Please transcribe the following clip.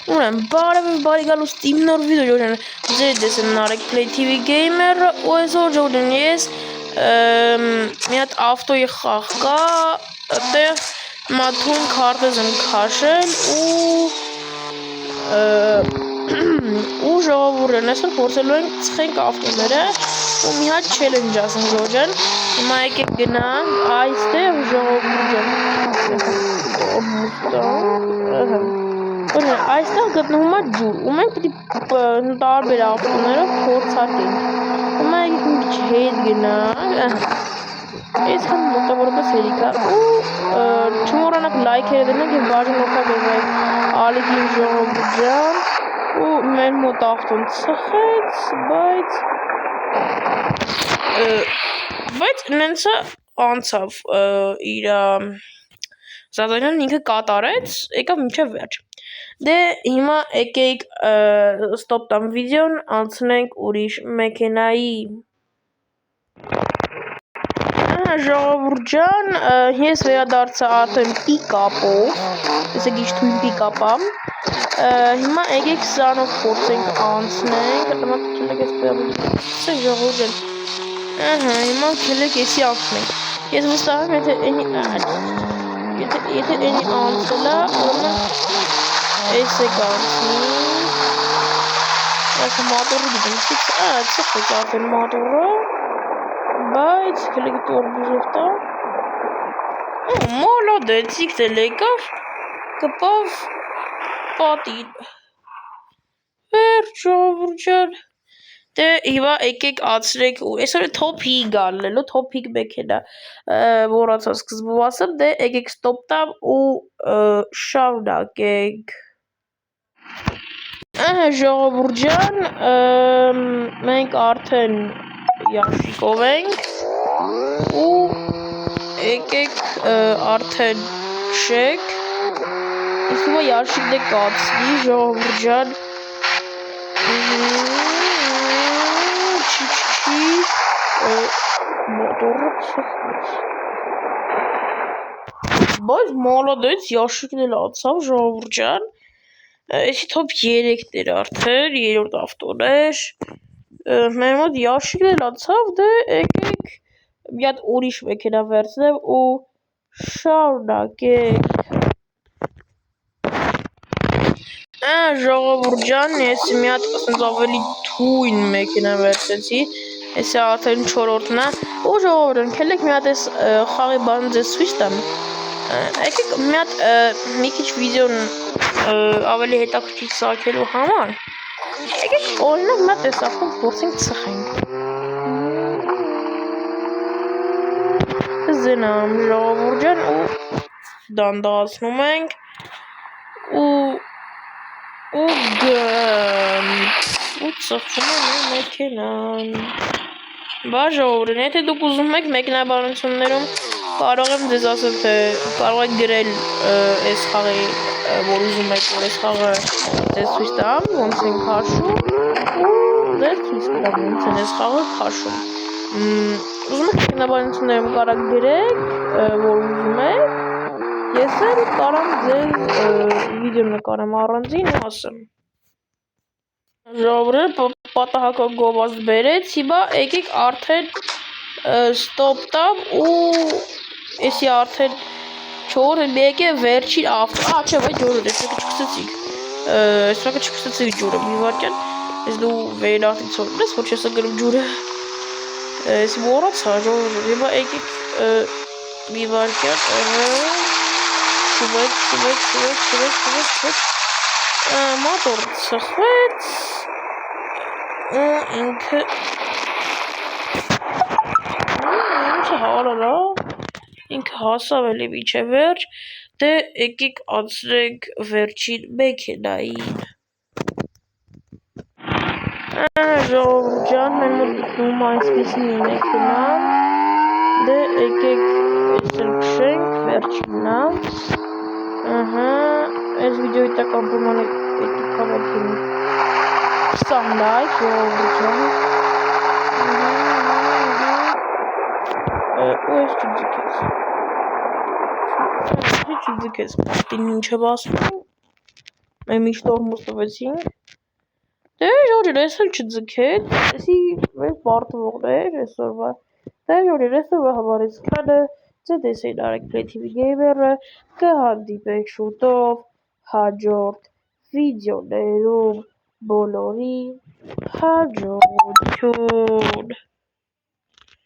Ուրեմն բարի գալուս իմ նոր վիդեո ջան ձեր դեսեմ Narek Play TV Gamer ու այսօր ջան ես մի հատ ավտոյի խաղ կա այդտեղ մաթուն քարտեզ եմ քաշել ու ժողովուրդն այսօր փորձելու ենք ծխենք ավտոները ու մի հատ challenge ասենք ջան հիմա եկեք գնանք այստեղ ժողովուրդ ջան այստեղ գտնվում է ջուր, ու մենք պետք է տարբեր ավտոներով փորձարկենք։ Հիմա եկեք մի քիչ հետ գնանք։ Այսքան մոտավորապես հերիք է ու չմոռանաք լայքերը դնեք եւ բաժան օգտագործեք ալիքին ժողովուրդ ջան ու մեր մոտ ավտոն ծխեց, բայց նենցը անցավ իր Զազարյանն ինքը կատարեց, եկավ մինչև վերջ։ Դե հիմա եկեք ստոպ տամ վիդեոն, անցնենք ուրիշ մեքենայի։ Ժողովուրդ ջան, ես վերադարձա արդեն պիկապով, եսեք ինչ թույն պիկապ է։ Հիմա եկեք սրանով փորձենք անցնենք, քելեք ես ժողովուրդ ջան։ Հիմա քելեք եսի անցնենք։ Ես վստահ եմ, եթե էնի անցել է, ուրեմն այս է կանցնի, այս մատորը դիտեմ, ծխեց արդեն մատորը, բայց կելեք տորբուզով տա, մոլոդեցիկ դել եկավ, կպավ պատին, վերջ ժողովուրդ ջան, դե հիմա եկեք ացրեք ու այսօր թոփի գալելու, թոփիկ մեքենա, որացա սկզբում ասեմ, դե եկեք ստոպ տամ ու շարունակենք։ Ժողովուրդ ջան, մենք արդեն Յաշիկով ենք ու եկեք արդեն քշեք, իսկ հիմա Յաշիկն է կացնի, ժողովուրդ ջան, մոտորը ծխեց, բայց մոլոդեց Յաշիկն էլ ացավ, ժողովուրդ ջան, Էսի թոփ 3-ն էր արդեն, 3-րդ ավտոն էր, մեր մոտ Յաշիկն էլ ացավ, դե եկեք մի հատ ուրիշ մեքենա վերցնեմ ու շարունակենք։ Ժողովուրդ ջան, ես մի հատ ավելի թույն մեքենա վերցրեցի, էսի արդեն 4-րդն է, ու ժողովուրդ ջան, քելեք մի հատ էս խաղի բանը ձեզ ցույց տամ։ Եկեք մի հատ մի քիչ վիդեոն ավելի հետաքրքիր սարքելու համար եկեք օրինակ մի հատ էս ավտոն փորձենք ծխենք։ Զենամ ժողովուրդ ջան ու դանդաղացնում ենք ու ծխում է մեքենան։ Բա ժողովուրդ, եթե դուք ուզում եք մեքենաբանություններում կարող եմ ձեզ ասել, թե կարող եք գրել այս խաղի, որ ուզում եք, որ այս խաղը ձեզ ցույց տամ, ոնց են քաշում, ու ձեզ ցույց տամ, ոնց են այս խաղը քաշում։ Ուզում եք մեքենաբանություններում կարող գրեք, որ ուզում եք, ես էլ կարամ ձեզ վիդեո նկարեմ առանձին ու ասեմ։ Ժողովուրդ պատահական գովազդ բերեց, հիմա եկեք արդեն ստոպ տամ ու էսի արդեն 4-1 է վերջին ավտո, չէ, վայ ջուրը, այսօր չքսեցիք, այսօր չքսեցիք ջուրը, մի վարքյան, ես դու վերին արդին ծորն ես, որ չես անգրում ջուրը, էսի մորացա, ժողովուրդ, հիմա եկեք մի վարքյան, շուվեք, մատոր ծխվեց, ինքը հարարա, ինքը հասավ էլի միջև վերջ, դե եկեք անցնենք վերջին մեքենային։ Ժողովուրդ ջան, մեր մոտ գտնվում այսպիսի մի մեքենա, դե եկեք այսել քշենք, վերջինն է, այս վիդեոյի տակ անպայման եկեք հավաքենք 20 լայք, ժողովուրդ ջան, ու ես չձգեց, պատին ինչ եմ ասում, միշտ օրմուս տվեցինք։ Դե ժորի ես էլ չձգեց, էսի մեր պարտվողներ այսօրվա։ Դե ժորի այսօրվա համար քանը ձեզ արեք Creative Gamer-ը կհանդիպեք շուտով հաջորդ վիդեոներում բոլորին հաջողություն։